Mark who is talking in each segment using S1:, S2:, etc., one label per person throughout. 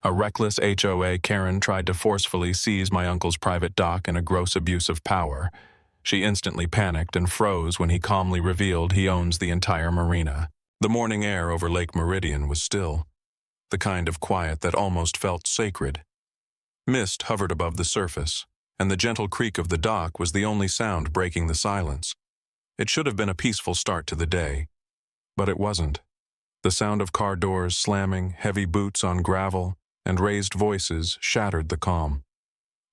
S1: A reckless HOA Karen tried to forcefully seize my uncle's private dock in a gross abuse of power. She instantly panicked and froze when he calmly revealed he owns the entire marina. The morning air over Lake Meridian was still, the kind of quiet that almost felt sacred. Mist hovered above the surface, and the gentle creak of the dock was the only sound breaking the silence. It should have been a peaceful start to the day, but it wasn't. The sound of car doors slamming, heavy boots on gravel, and raised voices shattered the calm.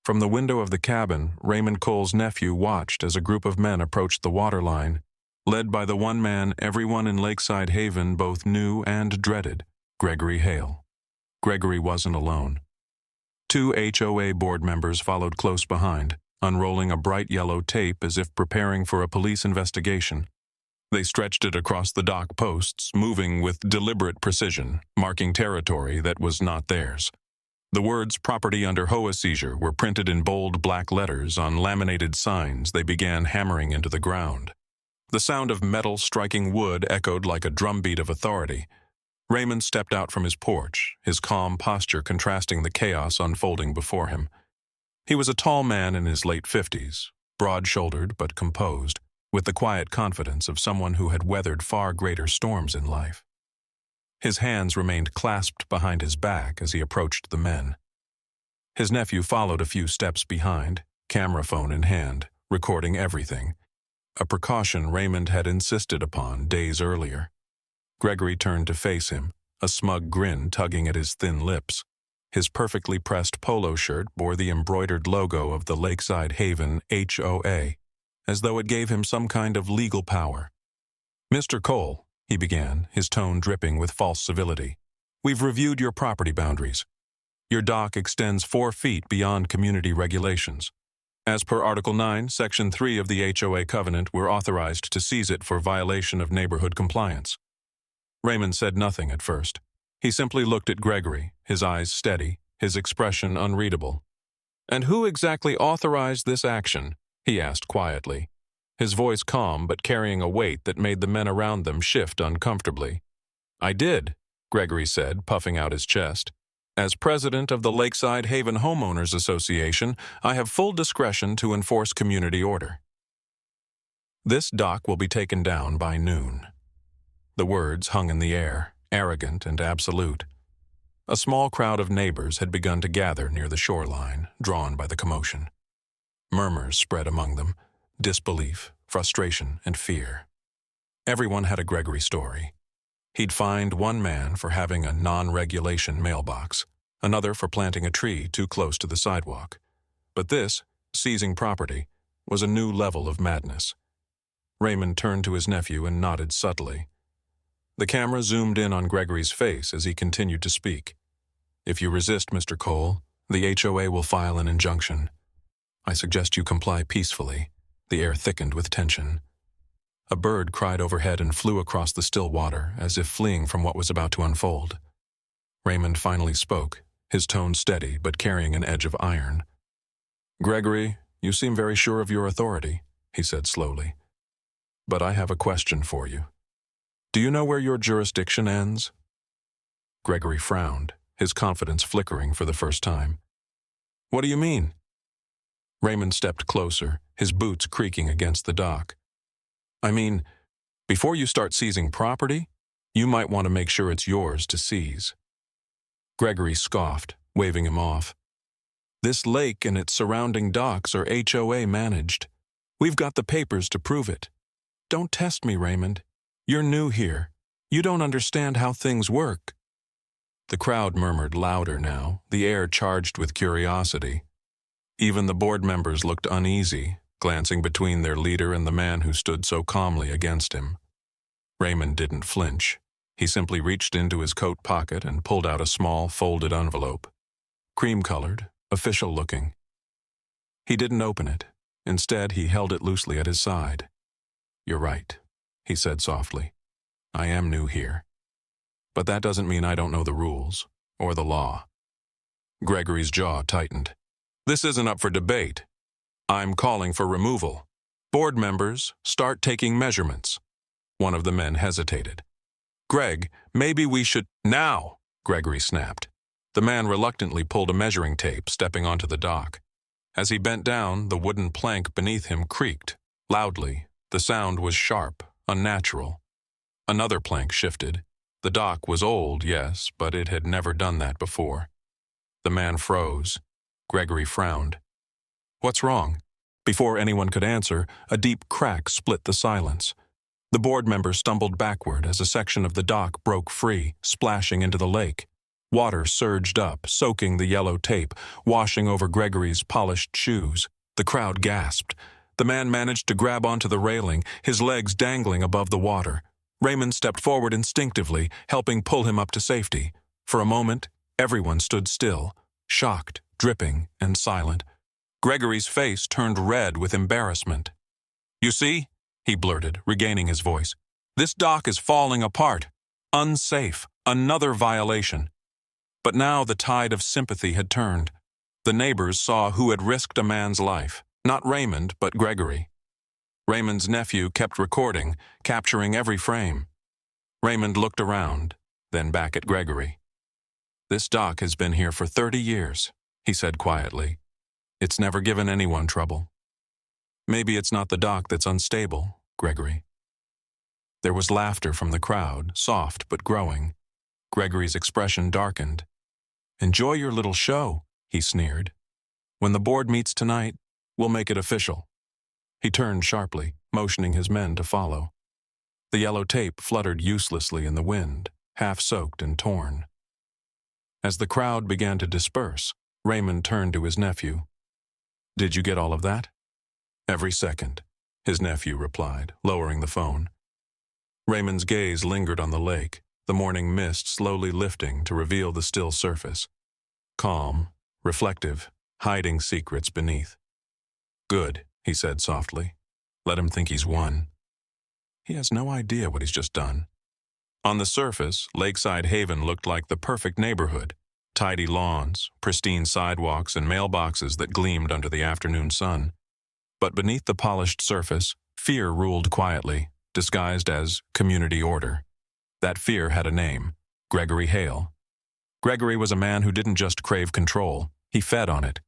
S1: From the window of the cabin, Raymond Cole's nephew watched as a group of men approached the waterline, led by the one man everyone in Lakeside Haven both knew and dreaded, Gregory Hale. Gregory wasn't alone. 2 HOA board members followed close behind, unrolling a bright yellow tape as if preparing for a police investigation. They stretched it across the dock posts, moving with deliberate precision, marking territory that was not theirs. The words "property under HOA seizure" were printed in bold black letters on laminated signs they began hammering into the ground. The sound of metal striking wood echoed like a drumbeat of authority. Raymond stepped out from his porch, his calm posture contrasting the chaos unfolding before him. He was a tall man in his late 50s, broad-shouldered but composed, with the quiet confidence of someone who had weathered far greater storms in life. His hands remained clasped behind his back as he approached the men. His nephew followed a few steps behind, camera phone in hand, recording everything, a precaution Raymond had insisted upon days earlier. Gregory turned to face him, a smug grin tugging at his thin lips. His perfectly pressed polo shirt bore the embroidered logo of the Lakeside Haven HOA, as though it gave him some kind of legal power. "Mr. Cole," he began, his tone dripping with false civility, "we've reviewed your property boundaries. Your dock extends 4 feet beyond community regulations. As per Article 9, Section 3 of the HOA Covenant, we're authorized to seize it for violation of neighborhood compliance." Raymond said nothing at first. He simply looked at Gregory, his eyes steady, his expression unreadable. "And who exactly authorized this action?" he asked quietly, his voice calm but carrying a weight that made the men around them shift uncomfortably. "I did," Gregory said, puffing out his chest. "As president of the Lakeside Haven Homeowners Association, I have full discretion to enforce community order. This dock will be taken down by noon." The words hung in the air, arrogant and absolute. A small crowd of neighbors had begun to gather near the shoreline, drawn by the commotion. Murmurs spread among them, disbelief, frustration, and fear. Everyone had a Gregory story. He'd fined one man for having a non-regulation mailbox, another for planting a tree too close to the sidewalk. But this, seizing property, was a new level of madness. Raymond turned to his nephew and nodded subtly. The camera zoomed in on Gregory's face as he continued to speak. "If you resist, Mr. Cole, the HOA will file an injunction. I suggest you comply peacefully." The air thickened with tension. A bird cried overhead and flew across the still water, as if fleeing from what was about to unfold. Raymond finally spoke, his tone steady but carrying an edge of iron. "Gregory, you seem very sure of your authority," he said slowly. "But I have a question for you. Do you know where your jurisdiction ends?" Gregory frowned, his confidence flickering for the first time. "What do you mean?" Raymond stepped closer, his boots creaking against the dock. "I mean, before you start seizing property, you might want to make sure it's yours to seize." Gregory scoffed, waving him off. "This lake and its surrounding docks are HOA managed. We've got the papers to prove it. Don't test me, Raymond. You're new here. You don't understand how things work." The crowd murmured louder now, the air charged with curiosity. Even the board members looked uneasy, glancing between their leader and the man who stood so calmly against him. Raymond didn't flinch. He simply reached into his coat pocket and pulled out a small, folded envelope. Cream-colored, official-looking. He didn't open it. Instead, he held it loosely at his side. "You're right," he said softly. "I am new here. But that doesn't mean I don't know the rules, or the law." Gregory's jaw tightened. "This isn't up for debate. I'm calling for removal. Board members, start taking measurements." One of the men hesitated. "Greg, maybe we should—" "Now!" Gregory snapped. The man reluctantly pulled a measuring tape, stepping onto the dock. As he bent down, the wooden plank beneath him creaked, loudly. The sound was sharp, unnatural. Another plank shifted. The dock was old, yes, but it had never done that before. The man froze. Gregory frowned. "What's wrong?" Before anyone could answer, a deep crack split the silence. The board member stumbled backward as a section of the dock broke free, splashing into the lake. Water surged up, soaking the yellow tape, washing over Gregory's polished shoes. The crowd gasped. The man managed to grab onto the railing, his legs dangling above the water. Raymond stepped forward instinctively, helping pull him up to safety. For a moment, everyone stood still, shocked, dripping, and silent. Gregory's face turned red with embarrassment. "You see?" he blurted, regaining his voice. "This dock is falling apart. Unsafe. Another violation." But now the tide of sympathy had turned. The neighbors saw who had risked a man's life. Not Raymond, but Gregory. Raymond's nephew kept recording, capturing every frame. Raymond looked around, then back at Gregory. "This dock has been here for 30 years, he said quietly. "It's never given anyone trouble. Maybe it's not the dock that's unstable, Gregory." There was laughter from the crowd, soft but growing. Gregory's expression darkened. "Enjoy your little show," he sneered. "When the board meets tonight, we'll make it official." He turned sharply, motioning his men to follow. The yellow tape fluttered uselessly in the wind, half-soaked and torn. As the crowd began to disperse, Raymond turned to his nephew. "Did you get all of that?" "Every second," his nephew replied, lowering the phone. Raymond's gaze lingered on the lake, the morning mist slowly lifting to reveal the still surface. Calm, reflective, hiding secrets beneath. "Good," he said softly. "Let him think he's won. He has no idea what he's just done." On the surface, Lakeside Haven looked like the perfect neighborhood. Tidy lawns, pristine sidewalks, and mailboxes that gleamed under the afternoon sun. But beneath the polished surface, fear ruled quietly, disguised as community order. That fear had a name: Gregory Hale. Gregory was a man who didn't just crave control, he fed on it.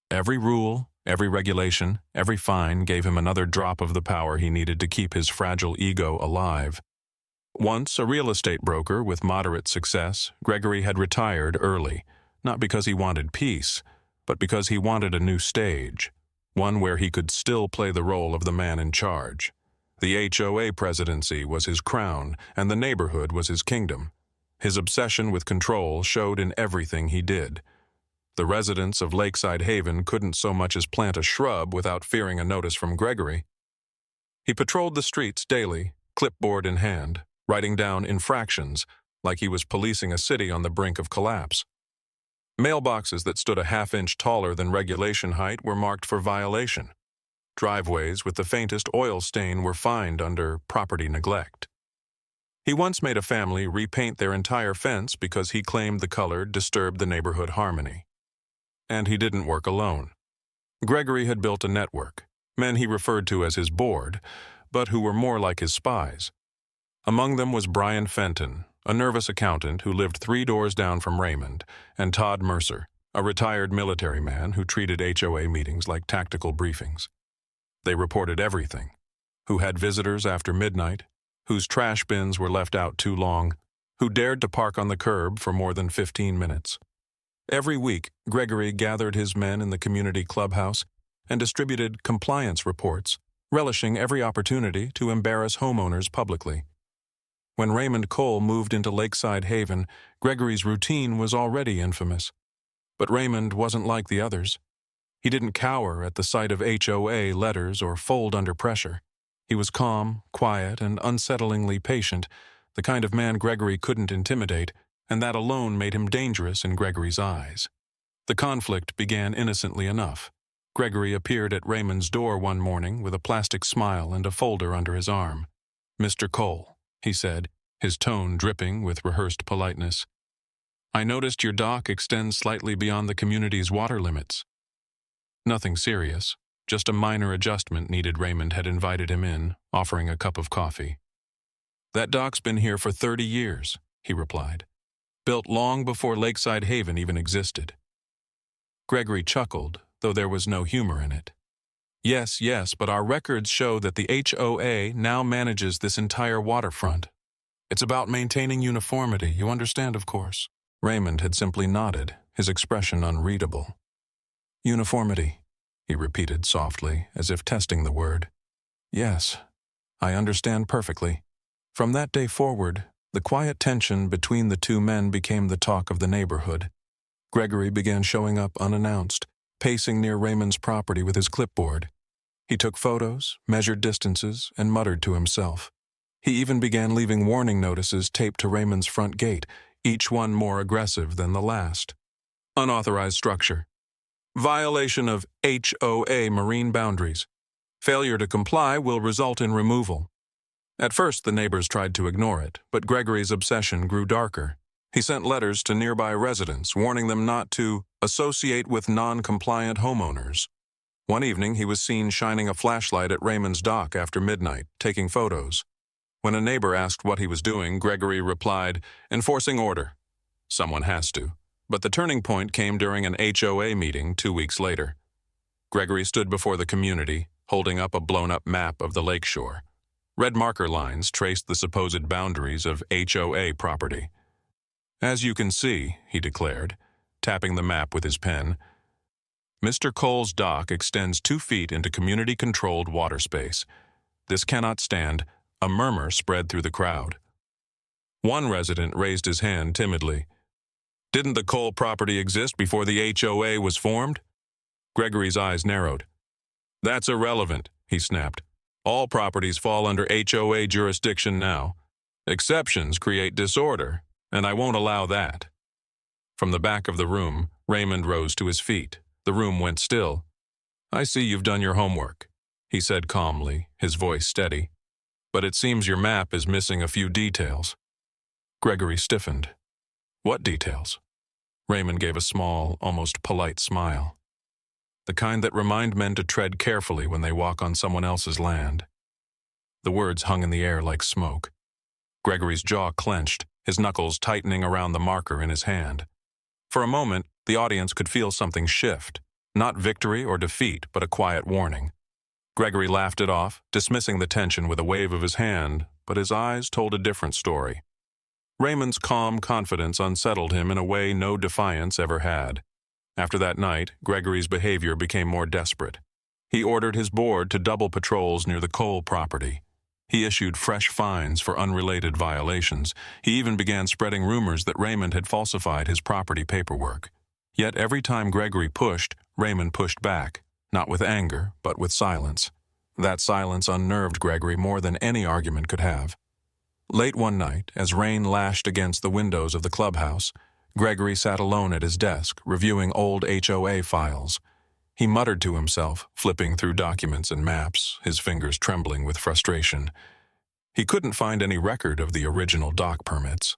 S1: Every rule, every regulation, every fine gave him another drop of the power he needed to keep his fragile ego alive. Once a real estate broker with moderate success, Gregory had retired early, not because he wanted peace, but because he wanted a new stage, one where he could still play the role of the man in charge. The HOA presidency was his crown, and the neighborhood was his kingdom. His obsession with control showed in everything he did. The residents of Lakeside Haven couldn't so much as plant a shrub without fearing a notice from Gregory. He patrolled the streets daily, clipboard in hand, writing down infractions like he was policing a city on the brink of collapse. Mailboxes that stood a half-inch taller than regulation height were marked for violation. Driveways with the faintest oil stain were fined under property neglect. He once made a family repaint their entire fence because he claimed the color disturbed the neighborhood harmony. And he didn't work alone. Gregory had built a network, men he referred to as his board, but who were more like his spies. Among them was Brian Fenton, a nervous accountant who lived 3 doors down from Raymond, and Todd Mercer, a retired military man who treated HOA meetings like tactical briefings. They reported everything: who had visitors after midnight, whose trash bins were left out too long, who dared to park on the curb for more than 15 minutes. Every week, Gregory gathered his men in the community clubhouse and distributed compliance reports, relishing every opportunity to embarrass homeowners publicly. When Raymond Cole moved into Lakeside Haven, Gregory's routine was already infamous. But Raymond wasn't like the others. He didn't cower at the sight of HOA letters or fold under pressure. He was calm, quiet, and unsettlingly patient, the kind of man Gregory couldn't intimidate, and that alone made him dangerous in Gregory's eyes. The conflict began innocently enough. Gregory appeared at Raymond's door one morning with a plastic smile and a folder under his arm. "Mr. Cole," he said, his tone dripping with rehearsed politeness, "I noticed your dock extends slightly beyond the community's water limits." Nothing serious, just a minor adjustment needed. Raymond had invited him in, offering a cup of coffee. "That dock's been here for 30 years, he replied. built long before Lakeside Haven even existed. Gregory chuckled, though there was no humor in it. Yes, yes, but our records show that the HOA now manages this entire waterfront. It's about maintaining uniformity, you understand, of course. Raymond had simply nodded, his expression unreadable. Uniformity, he repeated softly, as if testing the word. Yes, I understand perfectly. From that day forward, the quiet tension between the two men became the talk of the neighborhood. Gregory began showing up unannounced, pacing near Raymond's property with his clipboard. He took photos, measured distances, and muttered to himself. He even began leaving warning notices taped to Raymond's front gate, each one more aggressive than the last. Unauthorized structure. Violation of HOA marine boundaries. Failure to comply will result in removal. At first, the neighbors tried to ignore it, but Gregory's obsession grew darker. He sent letters to nearby residents, warning them not to associate with non-compliant homeowners. One evening, he was seen shining a flashlight at Raymond's dock after midnight, taking photos. When a neighbor asked what he was doing, Gregory replied, "Enforcing order. Someone has to." But the turning point came during an HOA meeting 2 weeks later. Gregory stood before the community, holding up a blown-up map of the lakeshore. Red marker lines traced the supposed boundaries of HOA property. "As you can see," he declared, tapping the map with his pen, "Mr. Cole's dock extends 2 feet into community-controlled water space. This cannot stand." A murmur spread through the crowd. One resident raised his hand timidly. "Didn't the Cole property exist before the HOA was formed?" Gregory's eyes narrowed. "That's irrelevant," he snapped. "All properties fall under HOA jurisdiction now. Exceptions create disorder, and I won't allow that." From the back of the room, Raymond rose to his feet. The room went still. "I see you've done your homework," he said calmly, his voice steady. "But it seems your map is missing a few details." Gregory stiffened. "What details?" Raymond gave a small, almost polite smile. "The kind that remind men to tread carefully when they walk on someone else's land." The words hung in the air like smoke. Gregory's jaw clenched, his knuckles tightening around the marker in his hand. For a moment, the audience could feel something shift. Not victory or defeat, but a quiet warning. Gregory laughed it off, dismissing the tension with a wave of his hand, but his eyes told a different story. Raymond's calm confidence unsettled him in a way no defiance ever had. After that night, Gregory's behavior became more desperate. He ordered his board to double patrols near the Cole property. He issued fresh fines for unrelated violations. He even began spreading rumors that Raymond had falsified his property paperwork. Yet every time Gregory pushed, Raymond pushed back. Not with anger, but with silence. That silence unnerved Gregory more than any argument could have. Late one night, as rain lashed against the windows of the clubhouse, Gregory sat alone at his desk, reviewing old HOA files. He muttered to himself, flipping through documents and maps, his fingers trembling with frustration. He couldn't find any record of the original dock permits.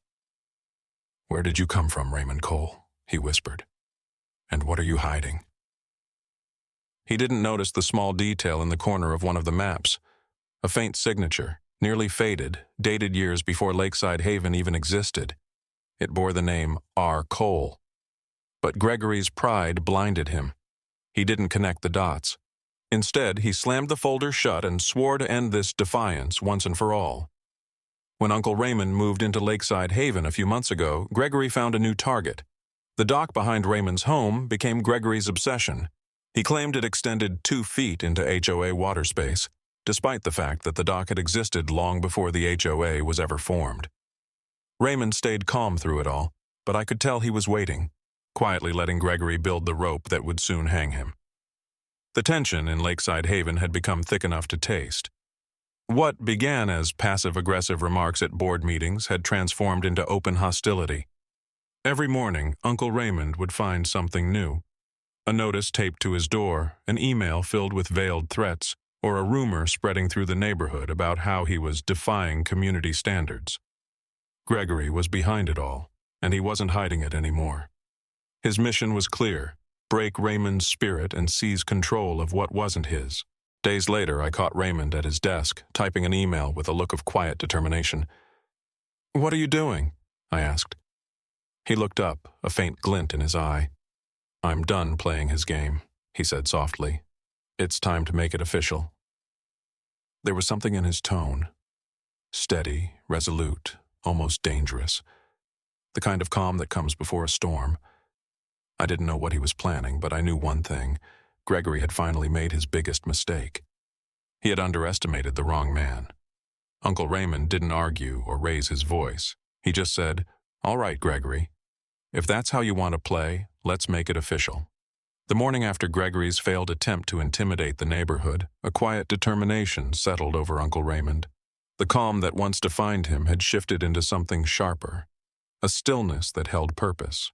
S1: "Where did you come from, Raymond Cole?" he whispered. "And what are you hiding?" He didn't notice the small detail in the corner of one of the maps. A faint signature, nearly faded, dated years before Lakeside Haven even existed. It bore the name R. Cole. But Gregory's pride blinded him. He didn't connect the dots. Instead, he slammed the folder shut and swore to end this defiance once and for all. When Uncle Raymond moved into Lakeside Haven a few months ago, Gregory found a new target. The dock behind Raymond's home became Gregory's obsession. He claimed it extended 2 feet into HOA water space, despite the fact that the dock had existed long before the HOA was ever formed. Raymond stayed calm through it all, but I could tell he was waiting, quietly letting Gregory build the rope that would soon hang him. The tension in Lakeside Haven had become thick enough to taste. What began as passive-aggressive remarks at board meetings had transformed into open hostility. Every morning, Uncle Raymond would find something new. A notice taped to his door, an email filled with veiled threats, or a rumor spreading through the neighborhood about how he was defying community standards. Gregory was behind it all, and he wasn't hiding it anymore. His mission was clear: break Raymond's spirit and seize control of what wasn't his. Days later, I caught Raymond at his desk, typing an email with a look of quiet determination. "What are you doing?" I asked. He looked up, a faint glint in his eye. "I'm done playing his game," he said softly. "It's time to make it official." There was something in his tone. Steady, resolute, almost dangerous. The kind of calm that comes before a storm. I didn't know what he was planning, but I knew one thing. Gregory had finally made his biggest mistake. He had underestimated the wrong man. Uncle Raymond didn't argue or raise his voice. He just said, "All right, Gregory. If that's how you want to play, let's make it official." The morning after Gregory's failed attempt to intimidate the neighborhood, a quiet determination settled over Uncle Raymond. The calm that once defined him had shifted into something sharper, a stillness that held purpose.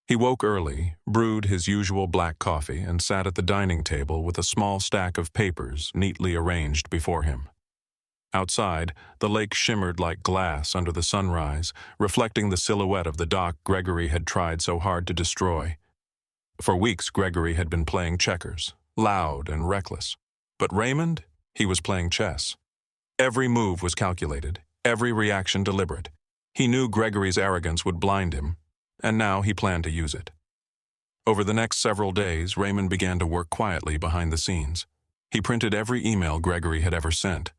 S1: He woke early, brewed his usual black coffee, and sat at the dining table with a small stack of papers neatly arranged before him. Outside, the lake shimmered like glass under the sunrise, reflecting the silhouette of the dock Gregory had tried so hard to destroy. For weeks, Gregory had been playing checkers, loud and reckless. But Raymond, he was playing chess. Every move was calculated, every reaction deliberate. He knew Gregory's arrogance would blind him, and now he planned to use it. Over the next several days, Raymond began to work quietly behind the scenes. He printed every email Gregory had ever sent.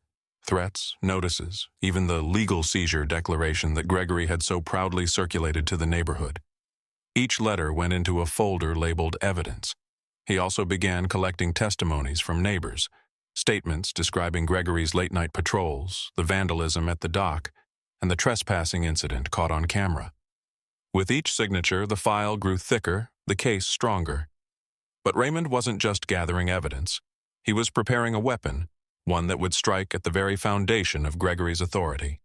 S1: Threats, notices, even the legal seizure declaration that Gregory had so proudly circulated to the neighborhood. Each letter went into a folder labeled evidence. He also began collecting testimonies from neighbors, statements describing Gregory's late-night patrols, the vandalism at the dock, and the trespassing incident caught on camera. With each signature, the file grew thicker, the case stronger. But Raymond wasn't just gathering evidence. He was preparing a weapon, one that would strike at the very foundation of Gregory's authority.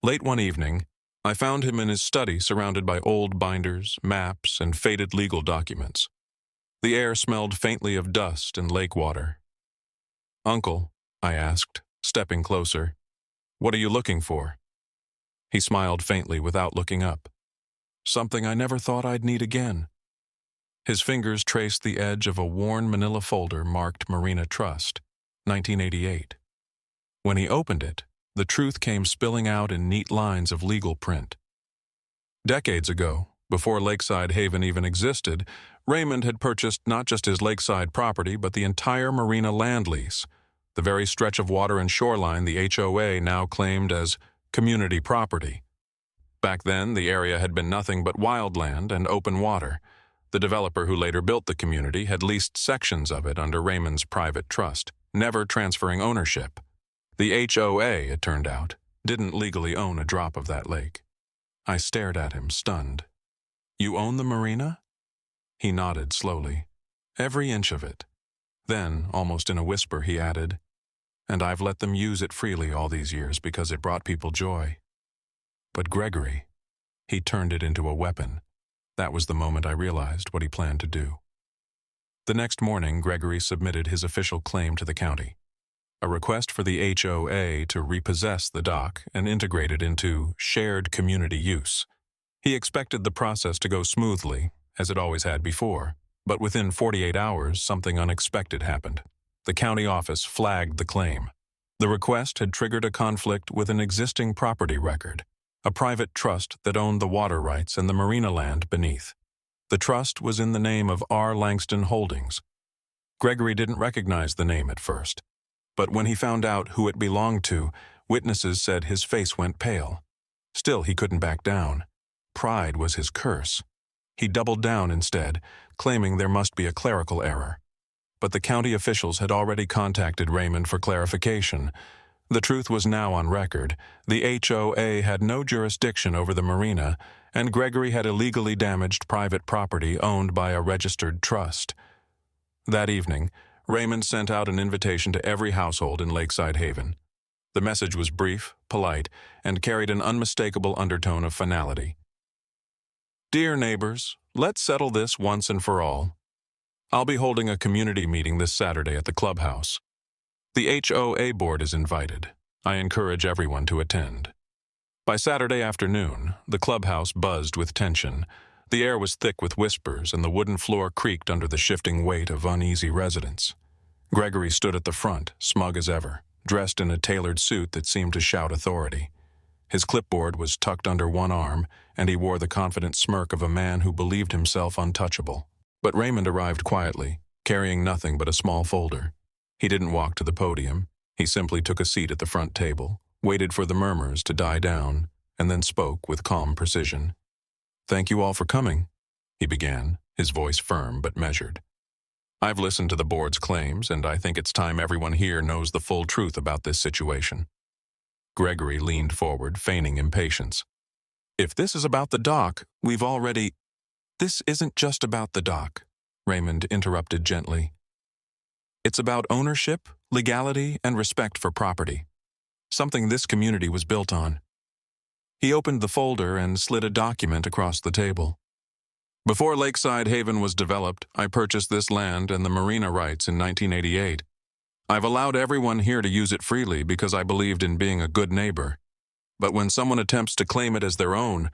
S1: Late one evening, I found him in his study surrounded by old binders, maps, and faded legal documents. The air smelled faintly of dust and lake water. "Uncle," I asked, stepping closer, "what are you looking for?" He smiled faintly without looking up. "Something I never thought I'd need again." His fingers traced the edge of a worn manila folder marked Marina Trust, 1988. When he opened it, the truth came spilling out in neat lines of legal print. Decades ago, before Lakeside Haven even existed, Raymond had purchased not just his lakeside property but the entire Marina land lease, the very stretch of water and shoreline the HOA now claimed as community property. Back then, the area had been nothing but wildland and open water. The developer who later built the community had leased sections of it under Raymond's private trust, never transferring ownership. The HOA, it turned out, didn't legally own a drop of that lake. I stared at him, stunned. "You own the marina?" He nodded slowly. "Every inch of it." Then, almost in a whisper, he added, "And I've let them use it freely all these years because it brought people joy. But Gregory, he turned it into a weapon." That was the moment I realized what he planned to do. The next morning, Gregory submitted his official claim to the county. A request for the HOA to repossess the dock and integrate it into shared community use. He expected the process to go smoothly, as it always had before, but within 48 hours, something unexpected happened. The county office flagged the claim. The request had triggered a conflict with an existing property record, a private trust that owned the water rights and the marina land beneath. The trust was in the name of R. Langston Holdings. Gregory didn't recognize the name at first, but when he found out who it belonged to, witnesses said his face went pale. Still, he couldn't back down. Pride was his curse. He doubled down instead, claiming there must be a clerical error. But the county officials had already contacted Raymond for clarification. The truth was now on record. The HOA had no jurisdiction over the marina, and Gregory had illegally damaged private property owned by a registered trust. That evening, Raymond sent out an invitation to every household in Lakeside Haven. The message was brief, polite, and carried an unmistakable undertone of finality. "Dear neighbors, let's settle this once and for all. I'll be holding a community meeting this Saturday at the clubhouse. The HOA board is invited. I encourage everyone to attend." By Saturday afternoon, the clubhouse buzzed with tension. The air was thick with whispers, and the wooden floor creaked under the shifting weight of uneasy residents. Gregory stood at the front, smug as ever, dressed in a tailored suit that seemed to shout authority. His clipboard was tucked under one arm, and he wore the confident smirk of a man who believed himself untouchable. But Raymond arrived quietly, carrying nothing but a small folder. He didn't walk to the podium. He simply took a seat at the front table, waited for the murmurs to die down, and then spoke with calm precision. "Thank you all for coming," he began, his voice firm but measured. "I've listened to the board's claims, and I think it's time everyone here knows the full truth about this situation." Gregory leaned forward, feigning impatience. "If this is about the dock, we've already—" "This isn't just about the dock," Raymond interrupted gently. "It's about ownership, legality, and respect for property. Something this community was built on." He opened the folder and slid a document across the table. "Before Lakeside Haven was developed, I purchased this land and the marina rights in 1988. I've allowed everyone here to use it freely because I believed in being a good neighbor. But when someone attempts to claim it as their own,"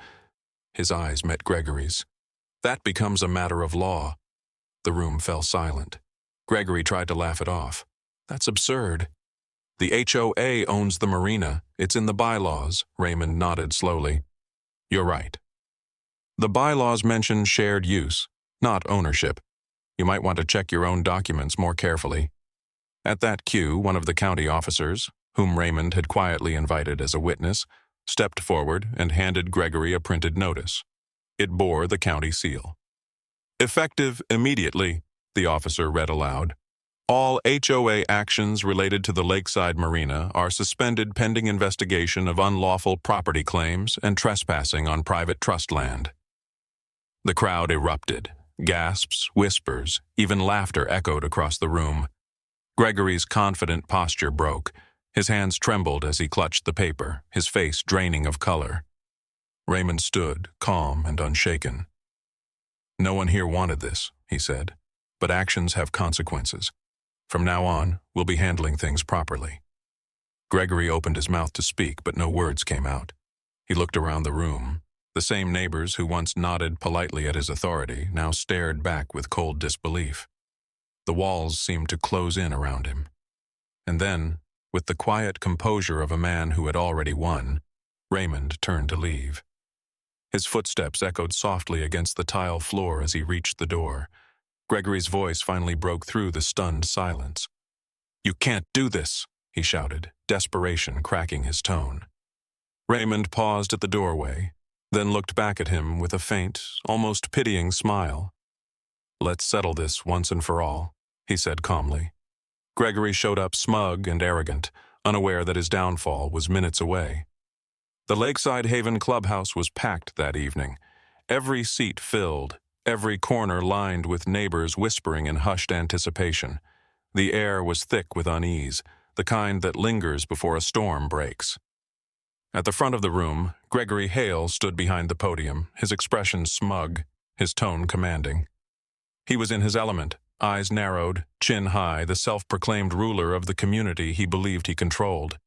S1: his eyes met Gregory's, "that becomes a matter of law." The room fell silent. Gregory tried to laugh it off. "That's absurd." "The HOA owns the marina. It's in the bylaws," Raymond nodded slowly. "You're right. The bylaws mention shared use, not ownership. You might want to check your own documents more carefully." At that cue, one of the county officers, whom Raymond had quietly invited as a witness, stepped forward and handed Gregory a printed notice. It bore the county seal. "Effective immediately," the officer read aloud. "All HOA actions related to the Lakeside Marina are suspended pending investigation of unlawful property claims and trespassing on private trust land." The crowd erupted. Gasps, whispers, even laughter echoed across the room. Gregory's confident posture broke. His hands trembled as he clutched the paper, his face draining of color. Raymond stood, calm and unshaken. "No one here wanted this," he said, "but actions have consequences. From now on, we'll be handling things properly." Gregory opened his mouth to speak, but no words came out. He looked around the room. The same neighbors who once nodded politely at his authority now stared back with cold disbelief. The walls seemed to close in around him. And then, with the quiet composure of a man who had already won, Raymond turned to leave. His footsteps echoed softly against the tile floor as he reached the door. Gregory's voice finally broke through the stunned silence. "You can't do this," he shouted, desperation cracking his tone. Raymond paused at the doorway, then looked back at him with a faint, almost pitying smile. "Let's settle this once and for all," he said calmly. Gregory showed up smug and arrogant, unaware that his downfall was minutes away. The Lakeside Haven clubhouse was packed that evening, every seat filled, every corner lined with neighbors whispering in hushed anticipation. The air was thick with unease, the kind that lingers before a storm breaks. At the front of the room, Gregory Hale stood behind the podium, his expression smug, his tone commanding. He was in his element, eyes narrowed, chin high, the self-proclaimed ruler of the community he believed he controlled.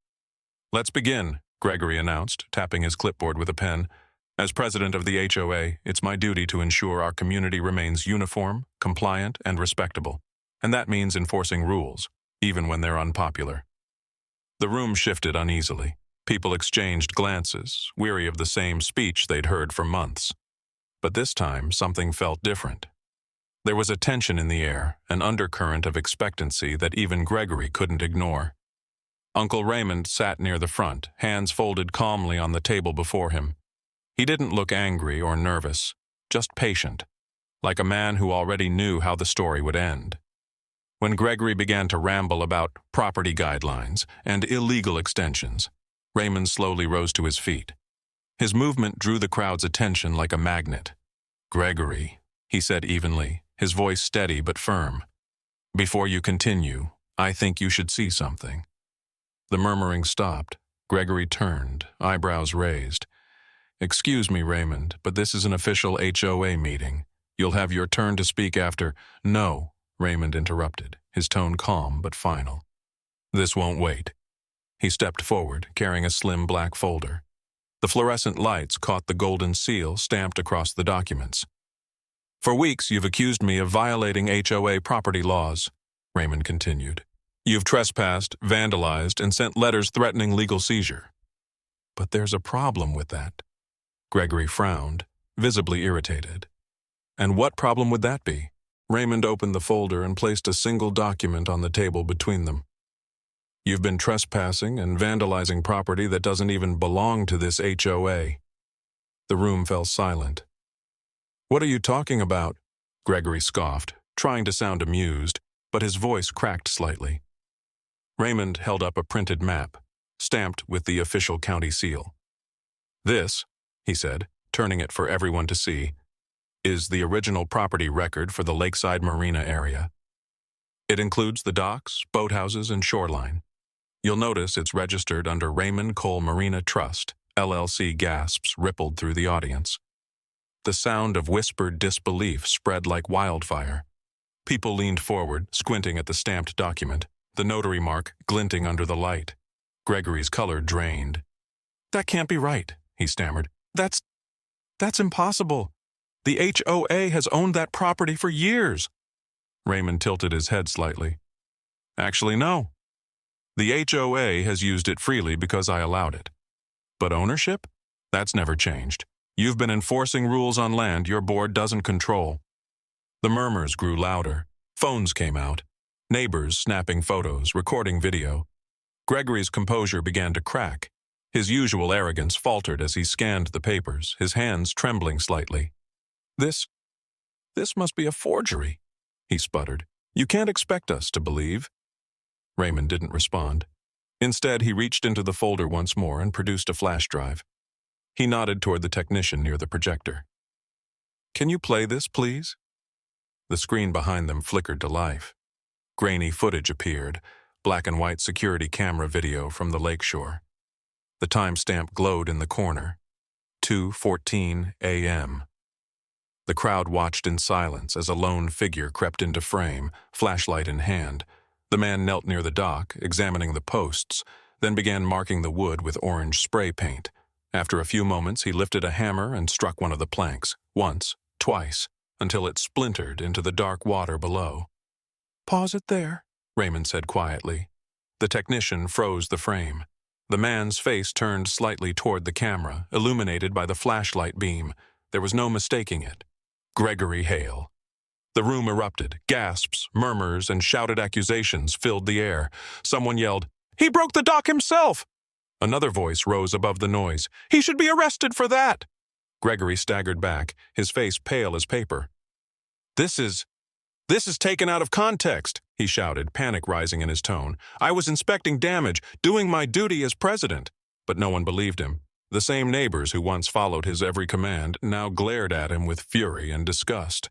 S1: "Let's begin," Gregory announced, tapping his clipboard with a pen. "As president of the HOA, it's my duty to ensure our community remains uniform, compliant, and respectable. And that means enforcing rules, even when they're unpopular." The room shifted uneasily. People exchanged glances, weary of the same speech they'd heard for months. But this time, something felt different. There was a tension in the air, an undercurrent of expectancy that even Gregory couldn't ignore. Uncle Raymond sat near the front, hands folded calmly on the table before him. He didn't look angry or nervous, just patient, like a man who already knew how the story would end. When Gregory began to ramble about property guidelines and illegal extensions, Raymond slowly rose to his feet. His movement drew the crowd's attention like a magnet. "Gregory," he said evenly, his voice steady but firm. "Before you continue, I think you should see something." The murmuring stopped. Gregory turned, eyebrows raised. "Excuse me, Raymond, but this is an official HOA meeting. You'll have your turn to speak after—" "No," Raymond interrupted, his tone calm but final. "This won't wait." He stepped forward, carrying a slim black folder. The fluorescent lights caught the golden seal stamped across the documents. "For weeks you've accused me of violating HOA property laws," Raymond continued. "You've trespassed, vandalized, and sent letters threatening legal seizure." but there's a problem with that. Gregory frowned, visibly irritated. And what problem would that be? Raymond opened the folder and placed a single document on the table between them. You've been trespassing and vandalizing property that doesn't even belong to this HOA. The room fell silent. What are you talking about? Gregory scoffed, trying to sound amused, but his voice cracked slightly. Raymond held up a printed map, stamped with the official county seal. This, he said, turning it for everyone to see, is the original property record for the Lakeside Marina area. It includes the docks, boathouses, and shoreline. You'll notice it's registered under Raymond Cole Marina Trust, LLC. Gasps rippled through the audience. The sound of whispered disbelief spread like wildfire. People leaned forward, squinting at the stamped document, the notary mark glinting under the light. Gregory's color drained. That can't be right, he stammered. That's impossible. The HOA has owned that property for years. Raymond tilted his head slightly. Actually, no. The HOA has used it freely because I allowed it. But ownership? That's never changed. You've been enforcing rules on land your board doesn't control. The murmurs grew louder. Phones came out. Neighbors snapping photos, recording video. Gregory's composure began to crack. His usual arrogance faltered as he scanned the papers, his hands trembling slightly. This must be a forgery, he sputtered. You can't expect us to believe. Raymond didn't respond. Instead, he reached into the folder once more and produced a flash drive. He nodded toward the technician near the projector. Can you play this, please? The screen behind them flickered to life. Grainy footage appeared, black and white security camera video from the lakeshore. The timestamp glowed in the corner, 2:14 a.m. The crowd watched in silence as a lone figure crept into frame, flashlight in hand. The man knelt near the dock, examining the posts, then began marking the wood with orange spray paint. After a few moments, he lifted a hammer and struck one of the planks, once, twice, until it splintered into the dark water below. Pause it there, Raymond said quietly. The technician froze the frame. The man's face turned slightly toward the camera, illuminated by the flashlight beam. There was no mistaking it. Gregory Hale. The room erupted. Gasps, murmurs, and shouted accusations filled the air. Someone yelled, "He broke the dock himself!" Another voice rose above the noise. "He should be arrested for that!" Gregory staggered back, his face pale as paper. This is taken out of context," he shouted, panic rising in his tone. "I was inspecting damage, doing my duty as president." But no one believed him. The same neighbors who once followed his every command now glared at him with fury and disgust.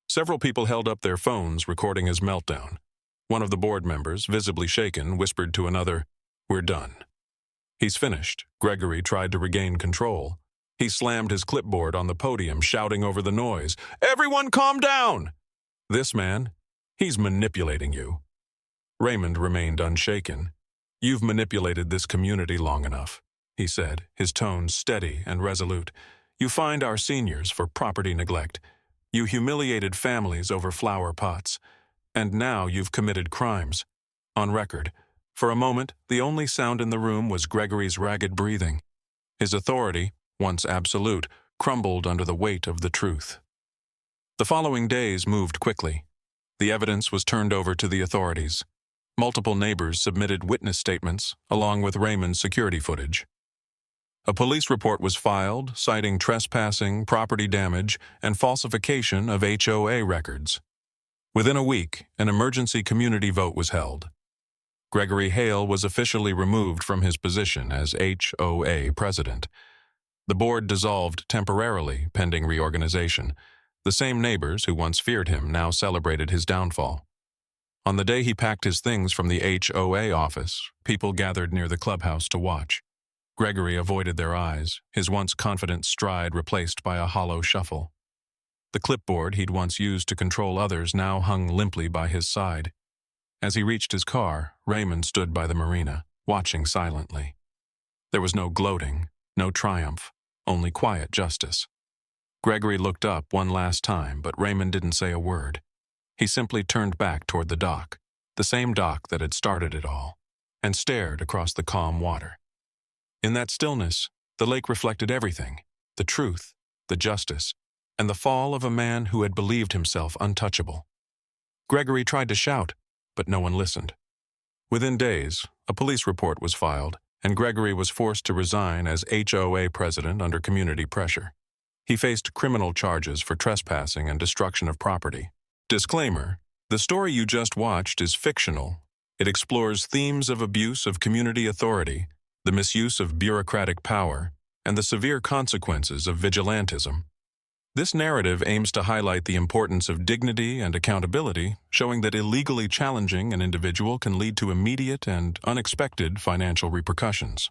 S1: Several people held up their phones, recording his meltdown. One of the board members, visibly shaken, whispered to another, "We're done." "He's finished." Gregory tried to regain control. He slammed his clipboard on the podium, shouting over the noise, "Everyone calm down! This man, he's manipulating you." Raymond remained unshaken. "You've manipulated this community long enough," he said, his tone steady and resolute. "You fined our seniors for property neglect. You humiliated families over flower pots. And now you've committed crimes. On record, for a moment, the only sound in the room was Gregory's ragged breathing. His authority, once absolute, crumbled under the weight of the truth. The following days moved quickly. The evidence was turned over to the authorities. Multiple neighbors submitted witness statements, along with Raymond's security footage. A police report was filed, citing trespassing, property damage, and falsification of HOA records. Within a week, an emergency community vote was held. Gregory Hale was officially removed from his position as HOA president. The board dissolved temporarily, pending reorganization. The same neighbors who once feared him now celebrated his downfall. On the day he packed his things from the HOA office, people gathered near the clubhouse to watch. Gregory avoided their eyes, his once confident stride replaced by a hollow shuffle. The clipboard he'd once used to control others now hung limply by his side. As he reached his car, Raymond stood by the marina, watching silently. There was no gloating, no triumph, only quiet justice. Gregory looked up one last time, but Raymond didn't say a word. He simply turned back toward the dock, the same dock that had started it all, and stared across the calm water. In that stillness, the lake reflected everything: the truth, the justice, and the fall of a man who had believed himself untouchable. Gregory tried to shout, but no one listened. Within days, a police report was filed, and Gregory was forced to resign as HOA president under community pressure. He faced criminal charges for trespassing and destruction of property. Disclaimer: the story you just watched is fictional. It explores themes of abuse of community authority, the misuse of bureaucratic power, and the severe consequences of vigilantism. This narrative aims to highlight the importance of dignity and accountability, showing that illegally challenging an individual can lead to immediate and unexpected financial repercussions.